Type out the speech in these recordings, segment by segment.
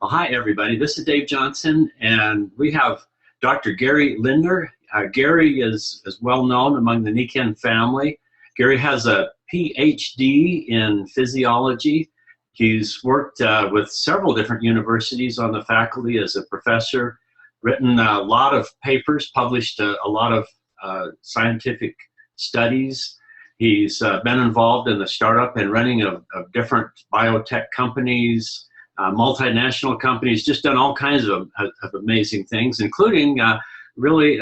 Well, hi, everybody. This is Dave Johnson, and we have Dr. Gary Lindner. Gary is well known among the Nikken family. Gary has a PhD in physiology. He's worked with several different universities on the faculty as a professor, written a lot of papers, published a lot of scientific studies. He's been involved in the startup and running of different biotech companies, multinational companies, just done all kinds of amazing things, including really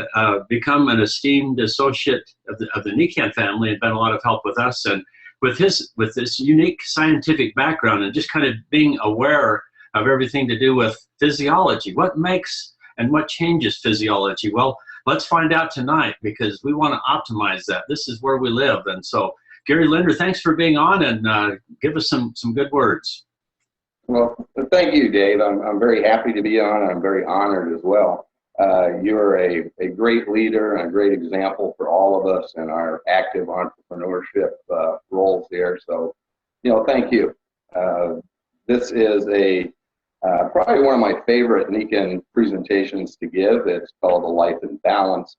become an esteemed associate of the Nikken family and been a lot of help with us. And with this unique scientific background and just kind of being aware of everything to do with physiology, what makes and what changes physiology? Well, let's find out tonight, because we want to optimize that. This is where we live. And so, Gary Lindner, thanks for being on, and give us some good words. Well, thank you, Dave. I'm very happy to be on. I'm very honored as well. You're a great leader and a great example for all of us in our active entrepreneurship roles here. So, thank you. This is probably one of my favorite Nikken presentations to give. It's called A Life in Balance.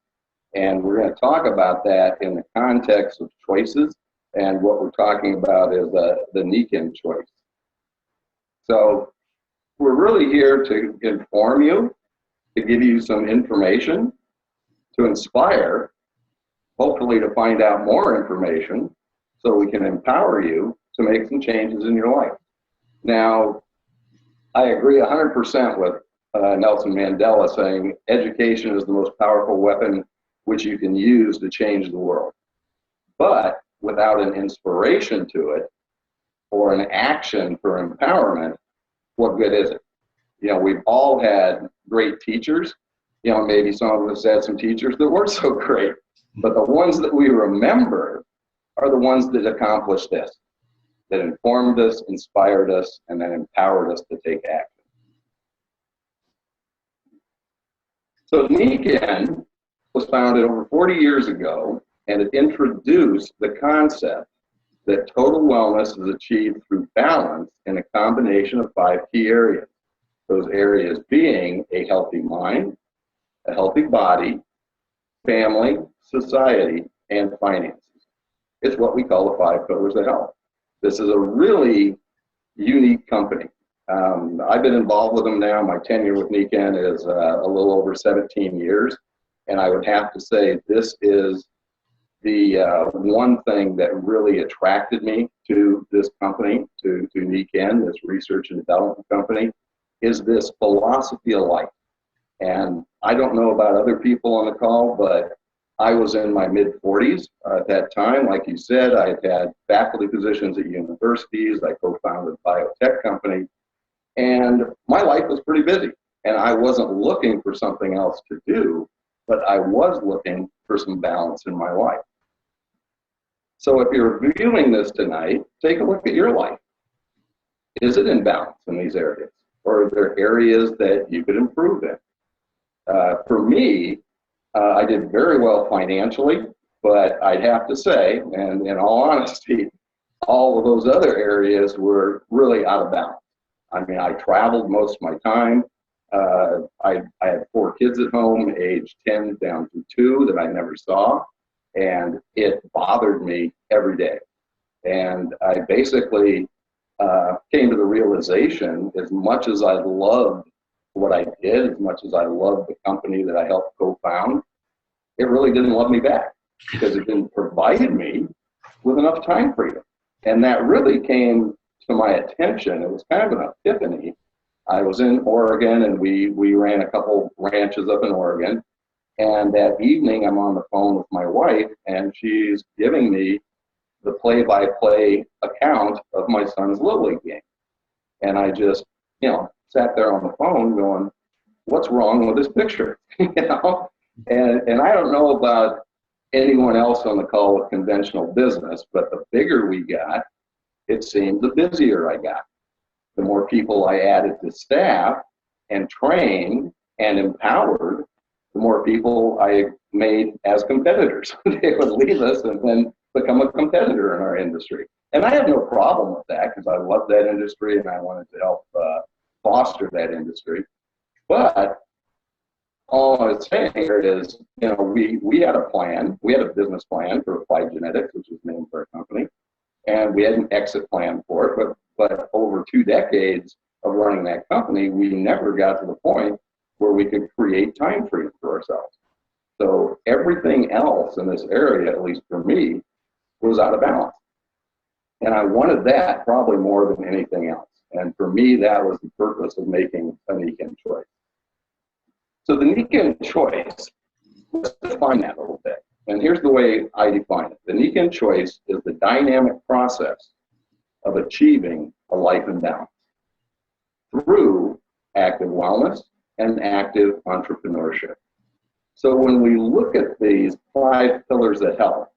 And we're going to talk about that in the context of choices. And what we're talking about is the Nikken Choice. So we're really here to inform you, to give you some information, to inspire, hopefully to find out more information so we can empower you to make some changes in your life. Now, I agree 100% with Nelson Mandela saying education is the most powerful weapon which you can use to change the world. But without an inspiration to it or an action for empowerment, what good is it? We've all had great teachers. Maybe some of us had some teachers that weren't so great, but the ones that we remember are the ones that accomplished this, that informed us, inspired us, and then empowered us to take action. So Nikken was founded over 40 years ago, and it introduced the concept that total wellness is achieved through balance in a combination of 5 key areas. Those areas being a healthy mind, a healthy body, family, society, and finances. It's what we call the 5 pillars of health. This is a really unique company. I've been involved with them now. My tenure with Nikken is a little over 17 years. And I would have to say this is the one thing that really attracted me to this company, to Nikken, this research and development company, is this philosophy of life. And I don't know about other people on the call, but I was in my mid-40s at that time. Like you said, I had faculty positions at universities. I co-founded a biotech company. And my life was pretty busy. And I wasn't looking for something else to do, but I was looking for some balance in my life. So if you're viewing this tonight, take a look at your life. Is it in balance in these areas? Or are there areas that you could improve in? For me, I did very well financially, but I'd have to say, and in all honesty, all of those other areas were really out of balance. I mean, I traveled most of my time. I had 4 kids at home, age 10 down to 2 that I never saw, and it bothered me every day. And I basically came to the realization, as much as I loved what I did, as much as I loved the company that I helped co-found, it really didn't love me back because it didn't provide me with enough time freedom. And that really came to my attention. It was kind of an epiphany. I was in Oregon, and we ran a couple ranches up in Oregon. And that evening, I'm on the phone with my wife, and she's giving me the play-by-play account of my son's Little League game. And I just, sat there on the phone going, what's wrong with this picture? And I don't know about anyone else on the call with conventional business, but the bigger we got, it seemed the busier I got. The more people I added to staff and trained and empowered, the more people I made as competitors. They would leave us and then become a competitor in our industry. And I have no problem with that because I love that industry and I wanted to help foster that industry. But all I was saying here is, we had a plan. We had a business plan for Applied Genetics, which is the name for our company, and we had an exit plan for it. But over 2 decades of running that company, we never got to the point where we could create time freedom for ourselves. So everything else in this area, at least for me, was out of balance. And I wanted that probably more than anything else. And for me, that was the purpose of making a Nikken Choice. So the Nikken Choice, let's define that a little bit. And here's the way I define it. The Nikken Choice is the dynamic process of achieving a life in balance through active wellness and active entrepreneurship. So when we look at these 5 pillars of health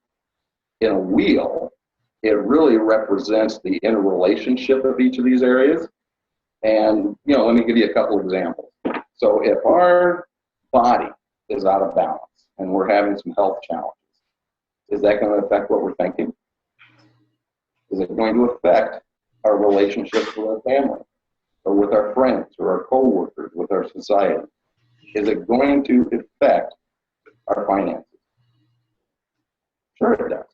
in a wheel, it really represents the interrelationship of each of these areas. And, let me give you a couple examples. So if our body is out of balance and we're having some health challenges, is that going to affect what we're thinking? Is it going to affect our relationships with our family or with our friends or our coworkers, with our society? Is it going to affect our finances? Sure it does.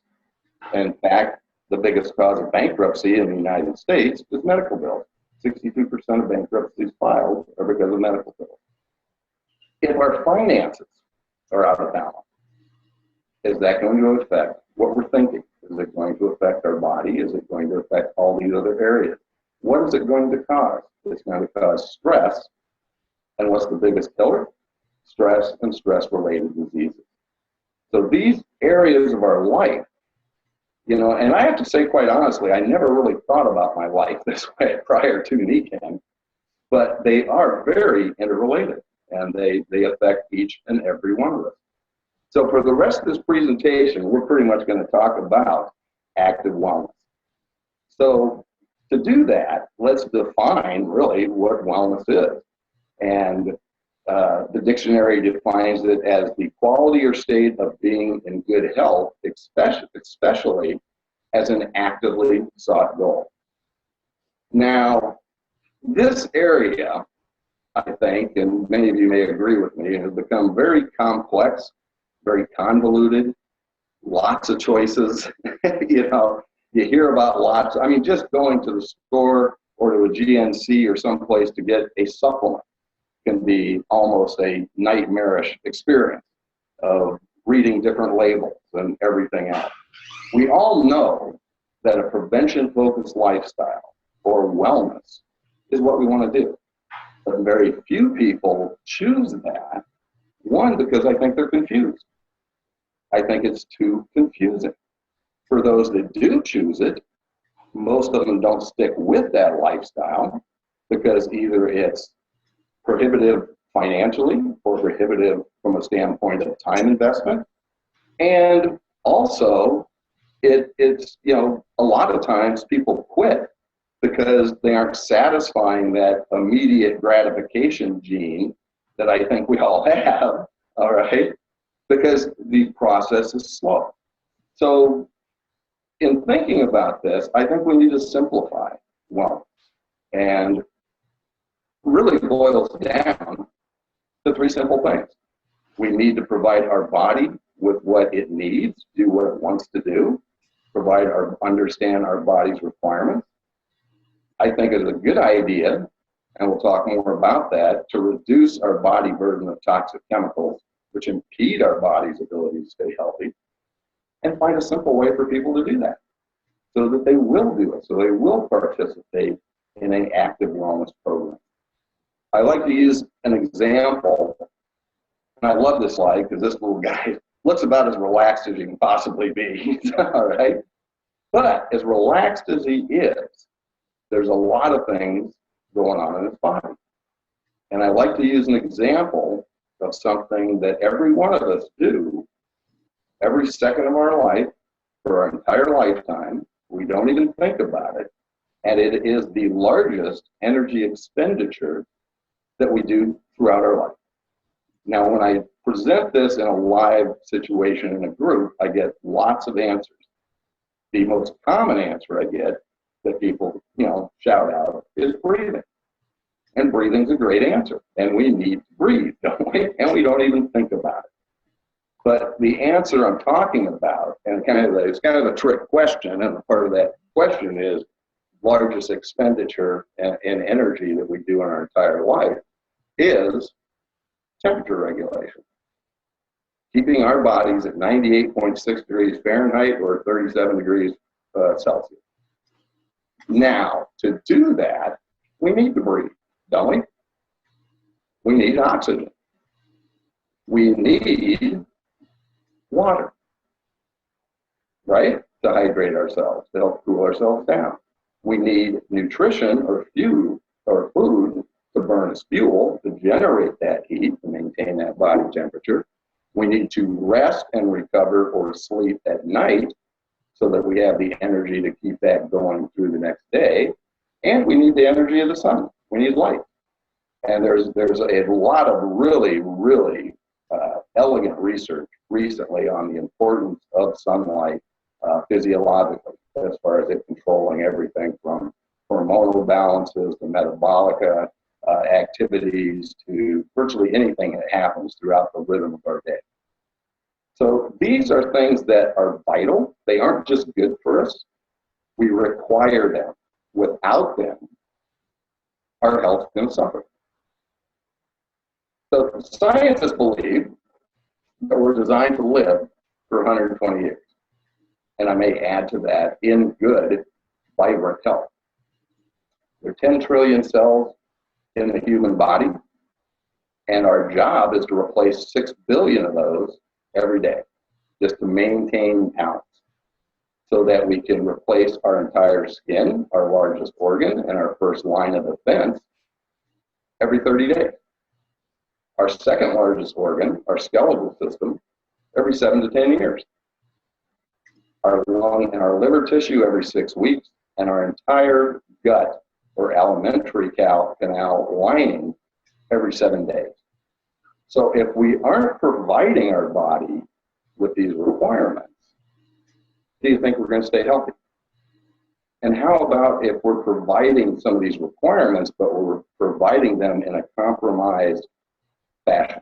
In fact, the biggest cause of bankruptcy in the United States is medical bills. 62% of bankruptcies filed are because of medical bills. If our finances are out of balance, is that going to affect what we're thinking? Is it going to affect our body? Is it going to affect all these other areas? What is it going to cause? It's going to cause stress. And what's the biggest killer? Stress and stress-related diseases. So these areas of our life, and I have to say quite honestly, I never really thought about my life this way prior to Nikken, but they are very interrelated, and they affect each and every one of us. So for the rest of this presentation, we're pretty much going to talk about active wellness. So to do that, let's define really what wellness is. And the dictionary defines it as the quality or state of being in good health, especially as an actively sought goal. Now, this area, I think, and many of you may agree with me, has become very complex, very convoluted, lots of choices. You hear about lots. I mean, just going to the store or to a GNC or someplace to get a supplement can be almost a nightmarish experience of reading different labels and everything else. We all know that a prevention-focused lifestyle or wellness is what we want to do. But very few people choose that. One, because I think they're confused. I think it's too confusing. For those that do choose it, most of them don't stick with that lifestyle because either it's prohibitive financially or prohibitive from a standpoint of time investment. And also, it's a lot of times people quit because they aren't satisfying that immediate gratification gene that I think we all have, all right? Because the process is slow. So in thinking about this, I think we need to simplify wellness. And really boils down to 3 simple things. We need to provide our body with what it needs, do what it wants to do, understand our body's requirements. I think it's a good idea, and we'll talk more about that, to reduce our body burden of toxic chemicals, which impede our body's ability to stay healthy, and find a simple way for people to do that so that they will do it, so they will participate in an active wellness program. I like to use an example, and I love this slide because this little guy looks about as relaxed as you can possibly be, all right? But as relaxed as he is, there's a lot of things going on in his body. And I like to use an example of something that every one of us do every second of our life for our entire lifetime. We don't even think about it. And it is the largest energy expenditure that we do throughout our life. Now, when I present this in a live situation in a group, I get lots of answers. The most common answer I get that people, shout out is breathing. And breathing's a great answer. And we need to breathe, don't we? And we don't even think about it. But the answer I'm talking about, and it's kind of a trick question, and part of that question is largest expenditure in energy that we do in our entire life is temperature regulation. Keeping our bodies at 98.6 degrees Fahrenheit or 37 degrees Celsius. Now, to do that, we need to breathe, don't we? We need oxygen. We need water, right? To hydrate ourselves, to help cool ourselves down. We need nutrition or food to burn as fuel, to generate that heat, to maintain that body temperature. We need to rest and recover or sleep at night so that we have the energy to keep that going through the next day. And we need the energy of the sun. We need light. And there's a lot of really elegant research recently on the importance of sunlight physiologically, as far as it controlling everything from hormonal balances to metabolic activities to virtually anything that happens throughout the rhythm of our day. So these are things that are vital. They aren't just good for us. We require them. Without them, our health can suffer. So scientists believe that we're designed to live for 120 years. And I may add to that, in good, vibrant health. There are 10 trillion cells in the human body, and our job is to replace 6 billion of those every day, just to maintain balance, so that we can replace our entire skin, our largest organ, and our first line of defense every 30 days. Our second largest organ, our skeletal system, every 7 to 10 years. Our lung and our liver tissue every 6 weeks, and our entire gut or alimentary canal lining every 7 days. So if we aren't providing our body with these requirements, do you think we're going to stay healthy? And how about if we're providing some of these requirements, but we're providing them in a compromised fashion?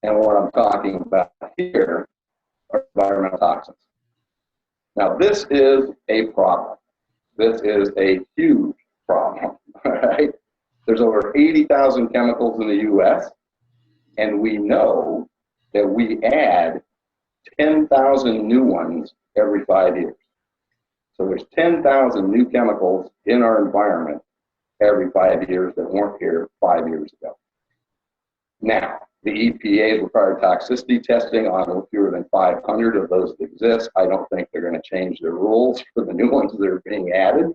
And what I'm talking about here are environmental toxins. Now, this is a problem. This is a huge problem, right? There's over 80,000 chemicals in the U.S., and we know that we add 10,000 new ones every 5 years. So there's 10,000 new chemicals in our environment every 5 years that weren't here 5 years ago. Now, the EPA has required toxicity testing on fewer than 500 of those that exist. I don't think they're going to change their rules for the new ones that are being added.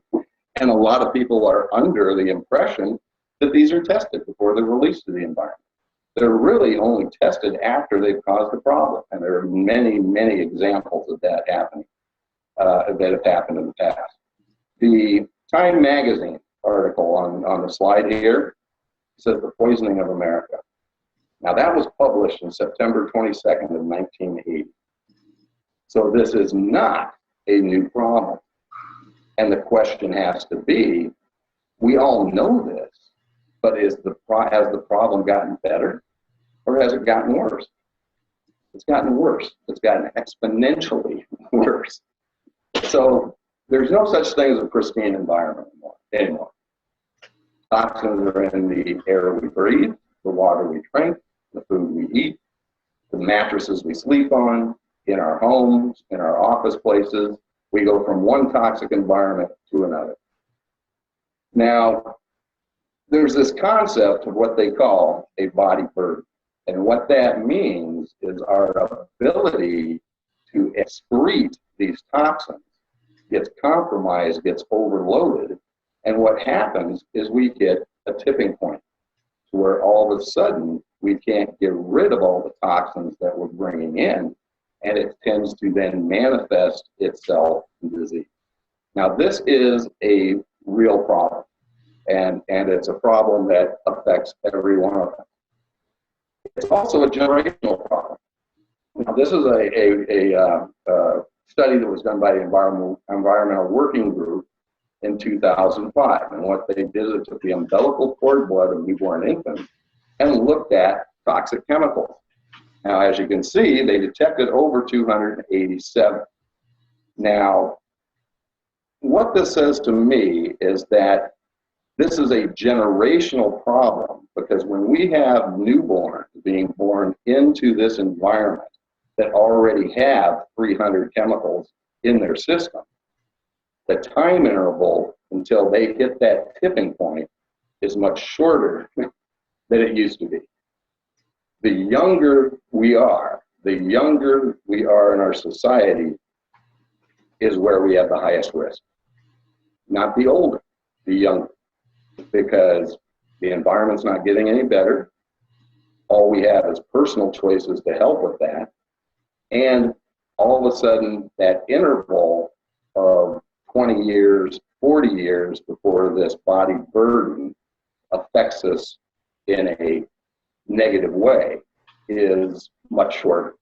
And a lot of people are under the impression that these are tested before they're released to the environment. They're really only tested after they've caused a problem. And there are many, many examples of that happening, that have happened in the past. The Time magazine article on the slide here says the poisoning of America. Now that was published on September 22nd of 1980. So this is not a new problem. And the question has to be, we all know this, but has the problem gotten better or has it gotten worse? It's gotten worse. It's gotten exponentially worse. So there's no such thing as a pristine environment anymore. Toxins are in the air we breathe, the water we drink, the food we eat, the mattresses we sleep on, in our homes, in our office places. We go from one toxic environment to another. Now, there's this concept of what they call a body burden. And what that means is our ability to excrete these toxins gets compromised, gets overloaded. And what happens is we hit a tipping point where all of a sudden we can't get rid of all the toxins that we're bringing in, and it tends to then manifest itself in disease. Now, this is a real problem, and it's a problem that affects every one of us. It's also a generational problem. Now, this is a study that was done by the Environmental Working Group in 2005. And what they did is took the umbilical cord blood of newborn infants and looked at toxic chemicals. Now, as you can see, they detected over 287. Now, what this says to me is that this is a generational problem, because when we have newborns being born into this environment that already have 300 chemicals in their system, the time interval until they hit that tipping point is much shorter than it used to be. The younger we are in our society is where we have the highest risk. Not the older, the younger, because the environment's not getting any better. All we have is personal choices to help with that. And all of a sudden, that interval of 20 years, 40 years before this body burden affects us in a negative way is much shorter.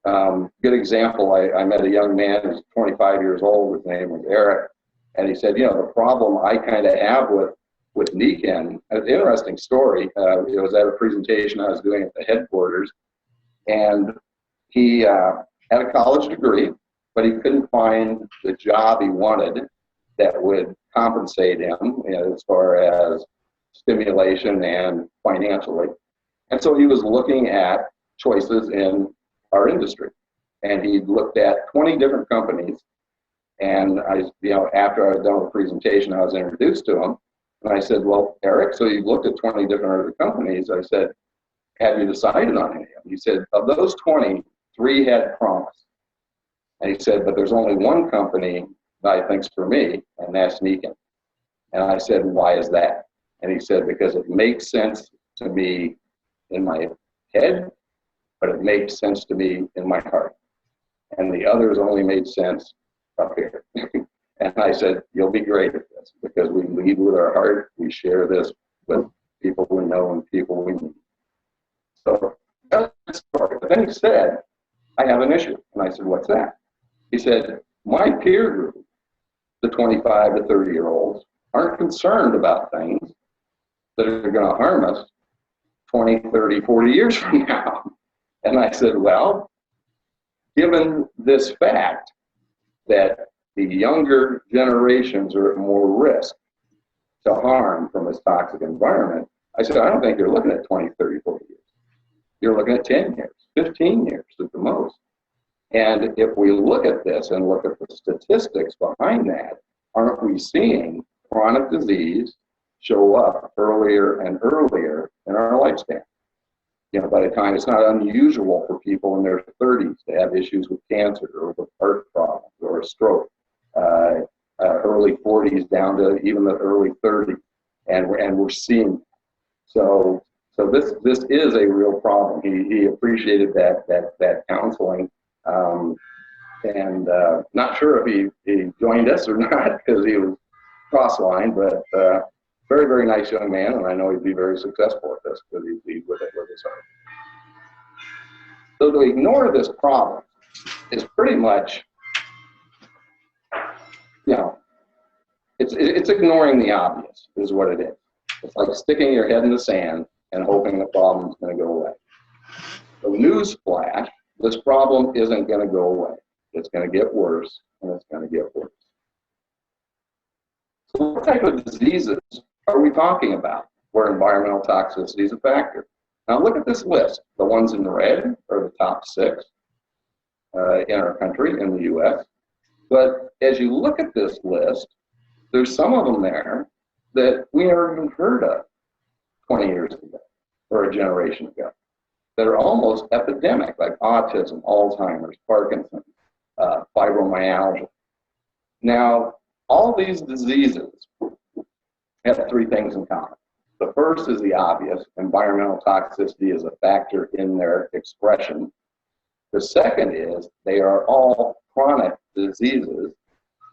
Good example, I met a young man who's 25 years old. His name was Eric. And he said, the problem I kind of have with Nikken, an interesting story. It was at a presentation I was doing at the headquarters. And he had a college degree, but he couldn't find the job he wanted that would compensate him as far as stimulation and financially. And so he was looking at choices in our industry. And he looked at 20 different companies. And after I was done with the presentation, I was introduced to him. And I said, well, Eric, so you've looked at 20 different other companies. I said, have you decided on any of them? He said, of those 20, 3 had promise. And he said, but there's only one company that I think's for me, and that's Nikken. And I said, why is that? And he said, because it makes sense to me in my head, but it makes sense to me in my heart. And the others only made sense up here. And I said, you'll be great at this, because we lead with our heart. We share this with people we know and people we meet. So that's the story. But then he said, I have an issue. And I said, what's that? He said, my peer group, the 25 to 30-year-olds, aren't concerned about things that are going to harm us 20, 30, 40 years from now. And I said, well, given this fact that the younger generations are at more risk to harm from this toxic environment, I said, I don't think you're looking at 20, 30, 40 years. You're looking at 10 years, 15 years at the most. And if we look at this and look at the statistics behind that, aren't we seeing chronic disease show up earlier and earlier in our lifespan? By the time, it's not unusual for people in their 30s to have issues with cancer or with heart problems or a stroke. Early 40s down to even the early 30s, and we're seeing. So this is a real problem. He appreciated that counseling, and not sure if he joined us or not, because he was cross-lined, but very, very nice young man, and I know he'd be very successful at this, because he'd lead with it with his heart. So to ignore this problem is pretty much, it's ignoring the obvious, is what it is. It's like sticking your head in the sand and hoping the problem's going to go away. So news flash, this problem isn't going to go away. It's going to get worse, and it's going to get worse. So what type of diseases are we talking about where environmental toxicity is a factor? Now look at this list. The ones in red are the top 6 in our country, in the U.S. But as you look at this list, there's some of them there that we never even heard of 20 years ago or a generation ago, that are almost epidemic, like autism, Alzheimer's, Parkinson's, fibromyalgia. Now, all these diseases have 3 things in common. The first is the obvious. Environmental toxicity is a factor in their expression. The second is they are all chronic diseases,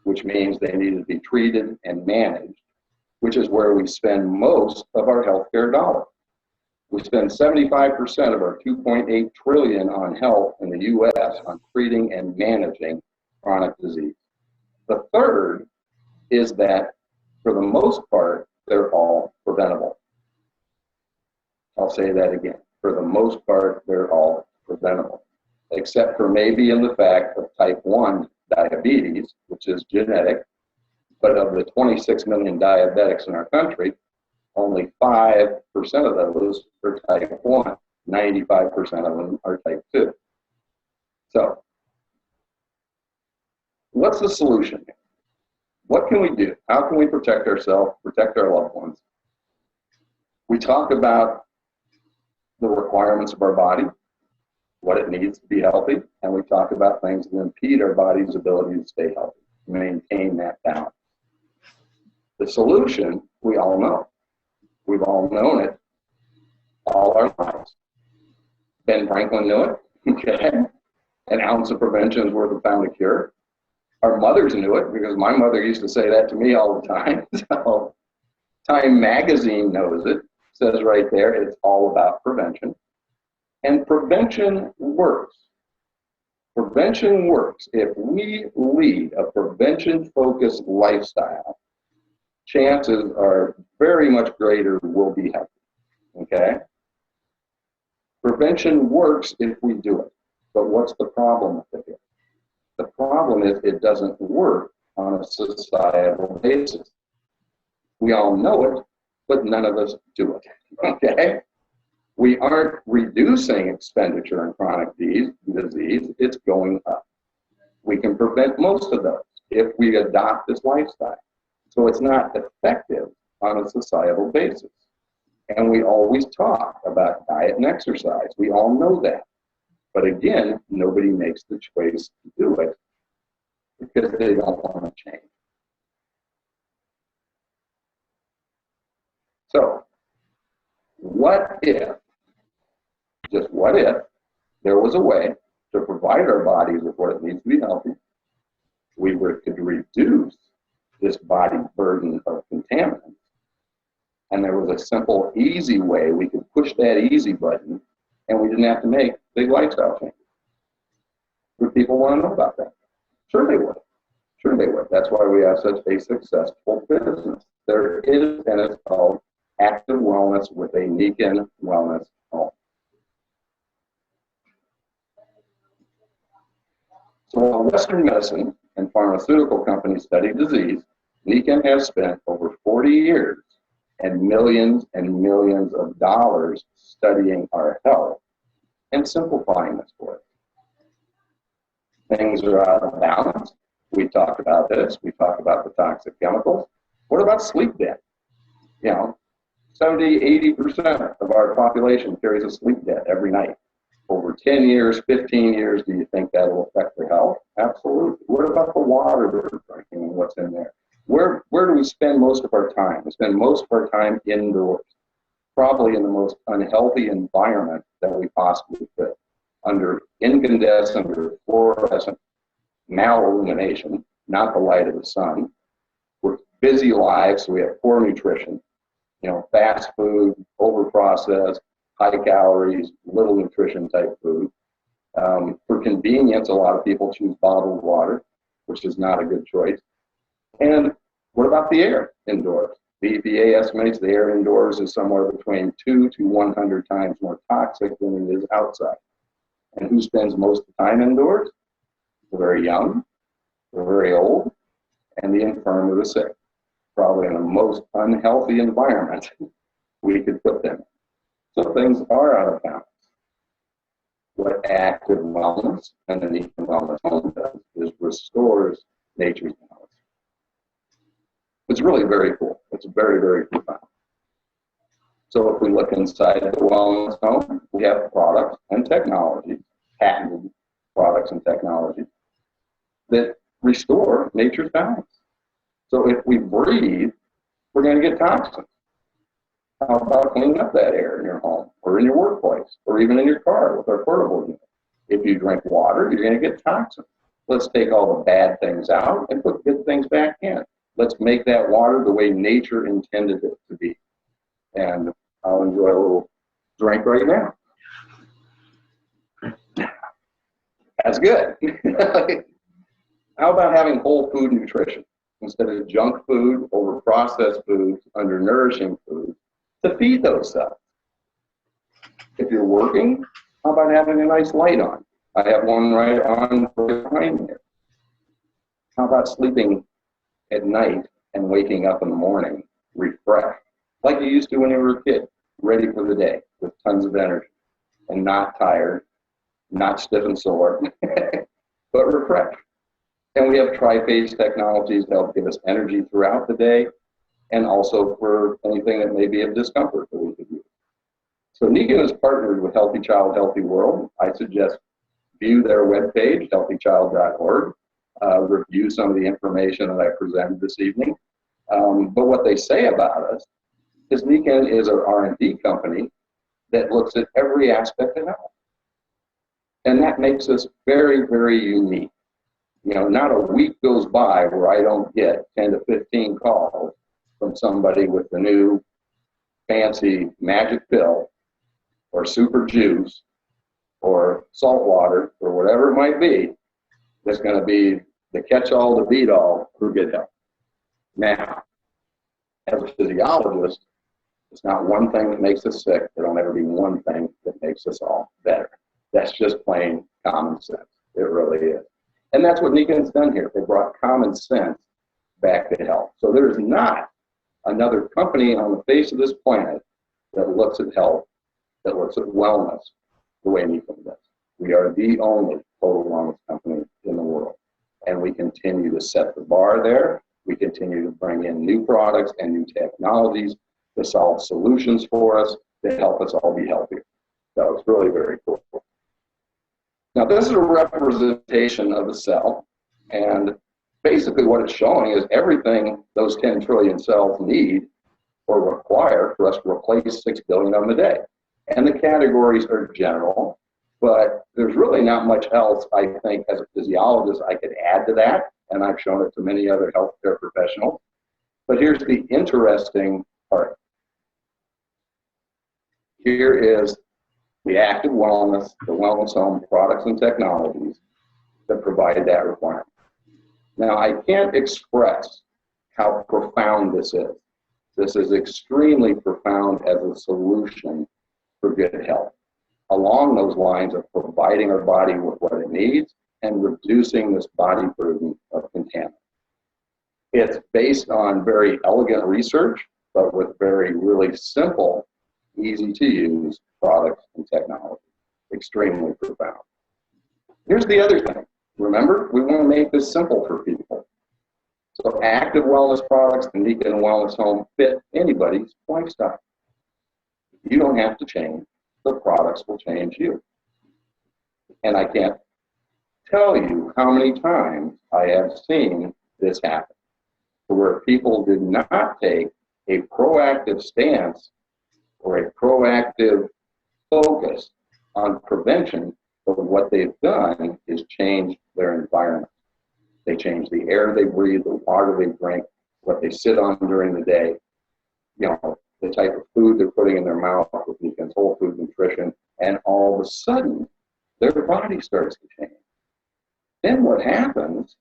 which means they need to be treated and managed, which is where we spend most of our healthcare dollars. We spend 75% of our $2.8 trillion on health in the U.S. on treating and managing chronic disease. The third is that for the most part, they're all preventable. I'll say that again. For the most part, they're all preventable, except for maybe in the fact of type 1 diabetes, which is genetic. But of the 26 million diabetics in our country, only 5% of those are type 1. 95% of them are type 2. So, what's the solution here? What can we do? How can we protect ourselves, protect our loved ones? We talk about the requirements of our body, what it needs to be healthy, and we talk about things that impede our body's ability to stay healthy, maintain that balance. The solution, we all know. We've all known it all our lives. Ben Franklin knew it, okay? An ounce of prevention is worth a pound of cure. Our mothers knew it because my mother used to say that to me all the time. So Time Magazine knows it. Says right there, it's all about prevention. And prevention works. Prevention works. If we lead a prevention-focused lifestyle, chances are very much greater we'll be healthy, okay? Prevention works if we do it. But what's the problem with it here? The problem is it doesn't work on a societal basis. We all know it, but none of us do it, okay? We aren't reducing expenditure in chronic disease, it's going up. We can prevent most of those if we adopt this lifestyle. So it's not effective on a societal basis. And we always talk about diet and exercise. We all know that. But again, nobody makes the choice to do it because they don't want to change. So, what if, just what if, there was a way to provide our bodies with what it needs to be healthy, could reduce this body burden of contaminants, and there was a simple, easy way we could push that easy button, and we didn't have to make big lifestyle changes. Would people want to know about that? Sure they would. Sure they would. That's why we have such a successful business. There is, and it's called Active Wellness with a Nikken Wellness Home. So while Western medicine and pharmaceutical companies study disease, Nikken has spent over 40 years and millions of dollars studying our health and simplifying this for us. Things are out of balance. We talk about this. We talk about the toxic chemicals. What about sleep debt? You know, 70, 80% of our population carries a sleep debt every night. Over 10 years, 15 years, do you think that will affect their health? Absolutely. What about the water that we're drinking and what's in there? Where do we spend most of our time? We spend most of our time indoors, probably in the most unhealthy environment that we possibly could, under incandescent or fluorescent malillumination, not the light of the sun. We're busy lives, so we have poor nutrition, you know, fast food, over-processed, high calories, little nutrition type food. For convenience, a lot of people choose bottled water, which is not a good choice. And what about the air indoors? The EPA estimates the air indoors is somewhere between 2 to 100 times more toxic than it is outside. And who spends most of the time indoors? The very young, the very old, and the infirm or the sick. Probably in the most unhealthy environment we could put them. So things are out of balance. What Active Wellness and the Nikken Wellness Home does is restores nature's balance. It's really very cool. It's very, very profound. So if we look inside the Wellness Home, we have products and technologies, patented products and technologies that restore nature's balance. So if we breathe, we're going to get toxins. How about cleaning up that air in your home or in your workplace or even in your car with our portable unit? If you drink water, you're going to get toxins. Let's take all the bad things out and put good things back in. Let's make that water the way nature intended it to be. And I'll enjoy a little drink right now. That's good. How about having whole food nutrition? instead of junk food, over processed foods, undernourishing foods, to feed those cells. If you're working, how about having a nice light on? I have one right on behind me. How about sleeping at night and waking up in the morning refreshed, like you used to when you were a kid, ready for the day with tons of energy and not tired, not stiff and sore, but refreshed. And we have tri-phase technologies to help give us energy throughout the day and also for anything that may be of discomfort that we could use. So Nikken is partnered with Healthy Child, Healthy World. I suggest view their webpage, healthychild.org, review some of the information that I presented this evening. But what they say about us is Nikken is an R&D company that looks at every aspect of health. And that makes us very, very unique. You know, not a week goes by where I don't get 10 to 15 calls from somebody with the new fancy magic pill or super juice or salt water or whatever it might be that's going to be the catch-all, the beat-all for good health. Now, as a physiologist, it's not one thing that makes us sick. There'll never be one thing that makes us all better. That's just plain common sense. It really is. And that's what Nikken's done here. They brought common sense back to health. So there's not another company on the face of this planet that looks at health, that looks at wellness the way Nikken does. We are the only total wellness company in the world. And we continue to set the bar there. We continue to bring in new products and new technologies to solve solutions for us to help us all be healthier. So it's really very cool. Now, this is a representation of the cell, and basically what it's showing is everything those 10 trillion cells need or require for us to replace 6 billion of them a day. And the categories are general, but there's really not much else, I think, as a physiologist, I could add to that, and I've shown it to many other healthcare professionals. But here's the interesting part. Here is the active wellness, the wellness home products and technologies that provide that requirement. Now, I can't express how profound this is. This is extremely profound as a solution for good health, along those lines of providing our body with what it needs and reducing this body burden of contaminants. It's based on very elegant research, but with very really simple, easy to use products and technology. Extremely profound. Here's the other thing. Remember, we want to make this simple for people. So active wellness products, the Nikken Wellness Home, fit anybody's lifestyle. You don't have to change. The products will change you. And I can't tell you how many times I have seen this happen, where people did not take a proactive stance or a proactive focus on prevention, but what they've done is change their environment. They change the air they breathe, the water they drink, what they sit on during the day, you know, the type of food they're putting in their mouth with Nikken's whole food nutrition, and all of a sudden, their body starts to change. Then what happens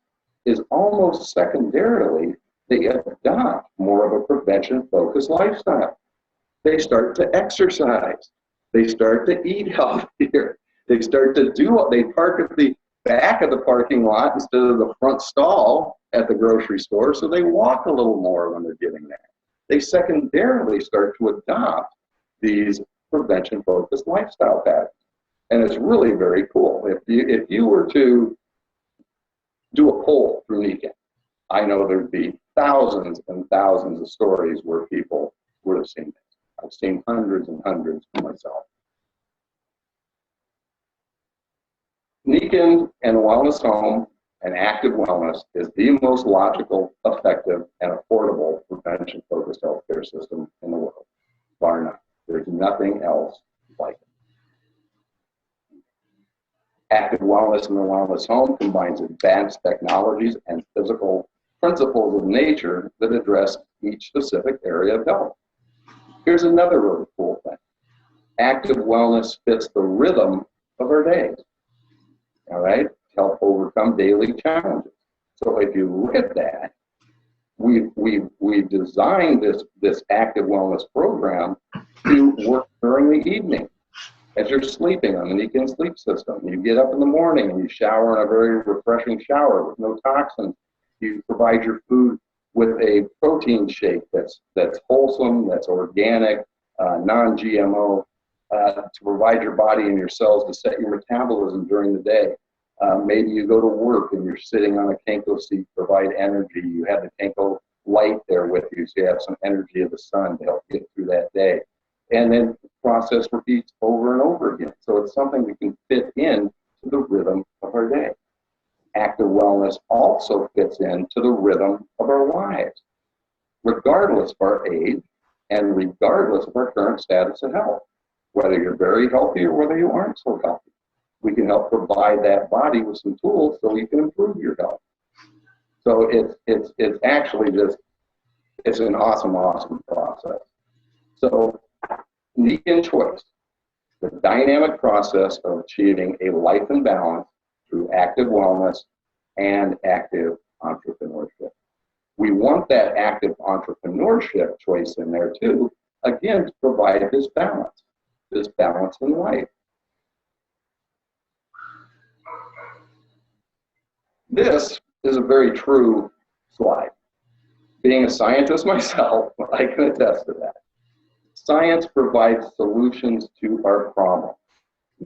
is almost secondarily, they adopt more of a prevention-focused lifestyle. They start to exercise. They start to eat healthier. They start to do what they park at the back of the parking lot instead of the front stall at the grocery store, so they walk a little more when they're getting there. They secondarily start to adopt these prevention-focused lifestyle patterns. And it's really very cool. If you were to do a poll through Nikken, I know there'd be thousands and thousands of stories where people would have seen this. I've seen hundreds and hundreds myself. Nikken and Wellness Home and Active Wellness is the most logical, effective, and affordable prevention-focused healthcare system in the world, bar none. There's nothing else like it. Active Wellness and the Wellness Home combines advanced technologies and physical principles of nature that address each specific area of health. Here's another really cool thing. Active wellness fits the rhythm of our days, all right, to help overcome daily challenges. So if you look at that, we've designed this active wellness program to work during the evening as you're sleeping on the Nikken sleep system. You get up in the morning and you shower in a very refreshing shower with no toxins. You provide your food with a protein shake that's wholesome, that's organic, non-GMO, to provide your body and your cells to set your metabolism during the day. Maybe you go to work and you're sitting on a Kenko seat, provide energy. You have the Kenko light there with you, so you have some energy of the sun to help get through that day. And then the process repeats over and over again. So it's something we can fit in to the rhythm of our day. Active wellness also fits into the rhythm of our lives, regardless of our age and regardless of our current status of health. Whether you're very healthy or whether you aren't so healthy, we can help provide that body with some tools so you can improve your health. So it's actually just, it's an awesome process. So Nikken Choice, the dynamic process of achieving a life in balance through active wellness and active entrepreneurship. We want that active entrepreneurship choice in there too, again, to provide this balance in life. This is a very true slide. Being a scientist myself, I can attest to that. Science provides solutions to our problems.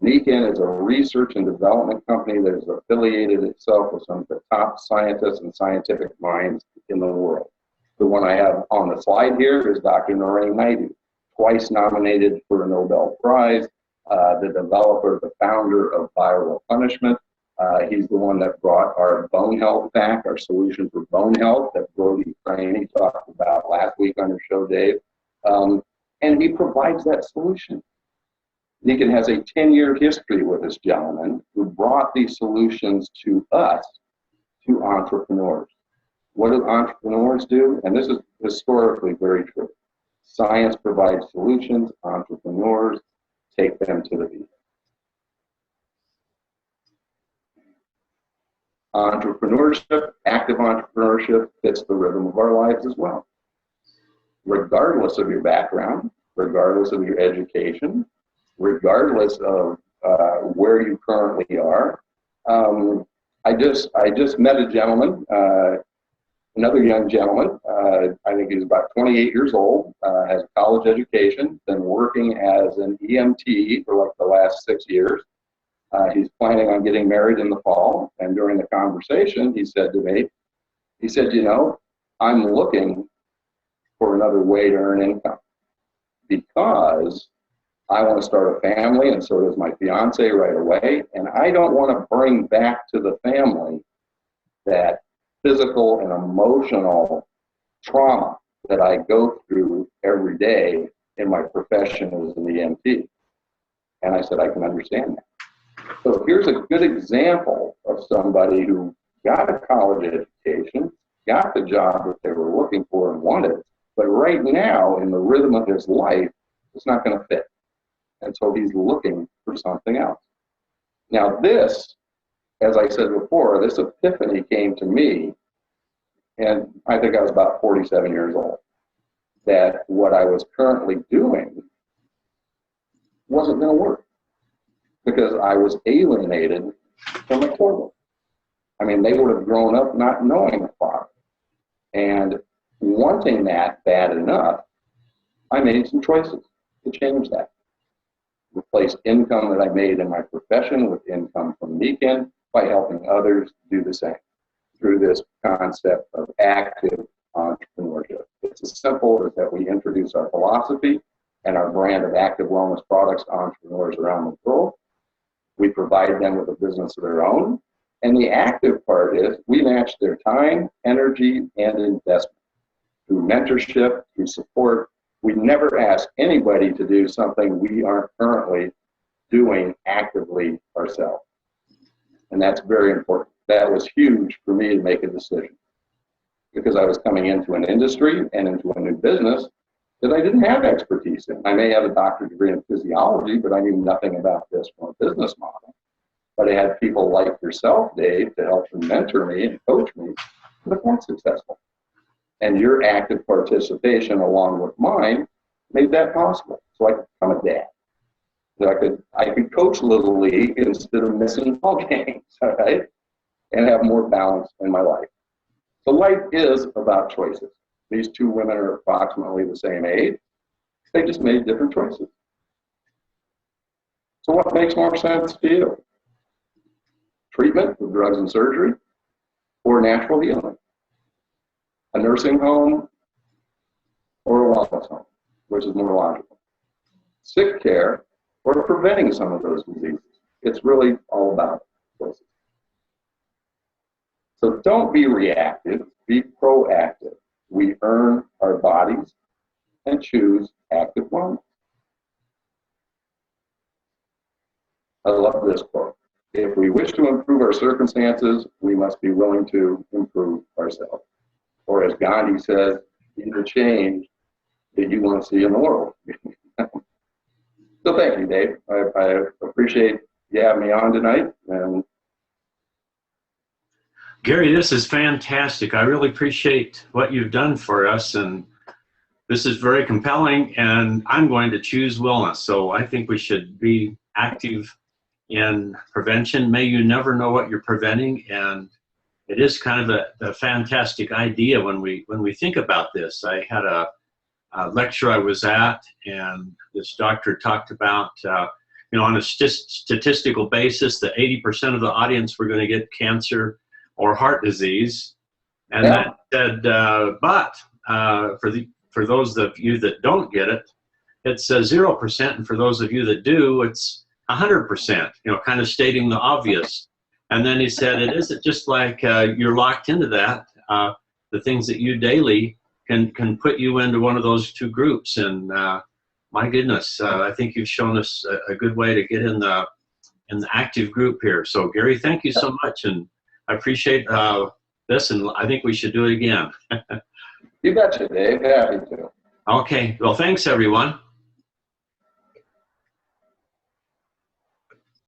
Nikken is a research and development company that has affiliated itself with some of the top scientists and scientific minds in the world. The one I have on the slide here is Dr. Naidu, twice nominated for a Nobel Prize, the developer, the founder of viral punishment. He's the one that brought our bone health back, our solution for bone health that Brody Crane talked about last week on your show, Dave. And he provides that solution. Nikken has a 10-year history with this gentleman who brought these solutions to us, to entrepreneurs. What do entrepreneurs do? And this is historically very true. Science provides solutions, entrepreneurs take them to the beat. Entrepreneurship, active entrepreneurship fits the rhythm of our lives as well. Regardless of your background, regardless of your education, regardless of where you currently are. I just met a gentleman, another young gentleman. I think he's about 28 years old, has a college education, been working as an EMT for like the last 6 years. He's planning on getting married in the fall, and during the conversation, he said to me, he said, you know, I'm looking for another way to earn income because I want to start a family, and so does my fiance right away, and I don't want to bring back to the family that physical and emotional trauma that I go through every day in my profession as an EMT. And I said, I can understand that. So here's a good example of somebody who got a college education, got the job that they were looking for and wanted, but right now in the rhythm of his life, it's not going to fit. And so he's looking for something else. Now this, as I said before, this epiphany came to me, and I think I was about 47 years old, that what I was currently doing wasn't going to work because I was alienated from my children. I mean, they would have grown up not knowing a father. And wanting that bad enough, I made some choices to change that. Replace income that I made in my profession with income from Nikken by helping others do the same through this concept of active entrepreneurship. It's as simple as that we introduce our philosophy and our brand of active wellness products to entrepreneurs around the world. We provide them with a business of their own. And the active part is we match their time, energy, and investment through mentorship, through support. We never ask anybody to do something we aren't currently doing actively ourselves. And that's very important. That was huge for me to make a decision because I was coming into an industry and into a new business that I didn't have expertise in. I may have a doctorate degree in physiology, but I knew nothing about this from a business model. But I had people like yourself, Dave, to help and mentor me and coach me to become successful. And your active participation along with mine made that possible. So I could become a dad. So I could coach Little League instead of missing ball games, all right? And have more balance in my life. So life is about choices. These two women are approximately the same age. They just made different choices. So what makes more sense to you? Treatment with drugs and surgery or natural healing? A nursing home or a wellness home, which is more logical? Sick care or preventing some of those diseases? It's really all about choices. So don't be reactive, be proactive. We earn our bodies and choose active wellness. I love this quote. If we wish to improve our circumstances, we must be willing to improve ourselves. Or as Gandhi says, be the change that you want to see in the world. So thank you, Dave. I appreciate you having me on tonight. And Gary, this is fantastic. I really appreciate what you've done for us, and this is very compelling, and I'm going to choose wellness. So I think we should be active in prevention. May you never know what you're preventing, and it is kind of a fantastic idea when we think about this. I had a lecture I was at, and this doctor talked about, on a statistical basis, that 80% of the audience were going to get cancer or heart disease, and that said, but for those of you that don't get it, it's 0%, and for those of you that do, it's 100%. Kind of stating the obvious. And then he said, it isn't just like you're locked into that. The things that you daily can put you into one of those two groups. And my goodness, I think you've shown us a good way to get in the active group here. So Gary, thank you so much, and I appreciate this, and I think we should do it again. You betcha, Dave. Happy to. Okay. Well, thanks, everyone.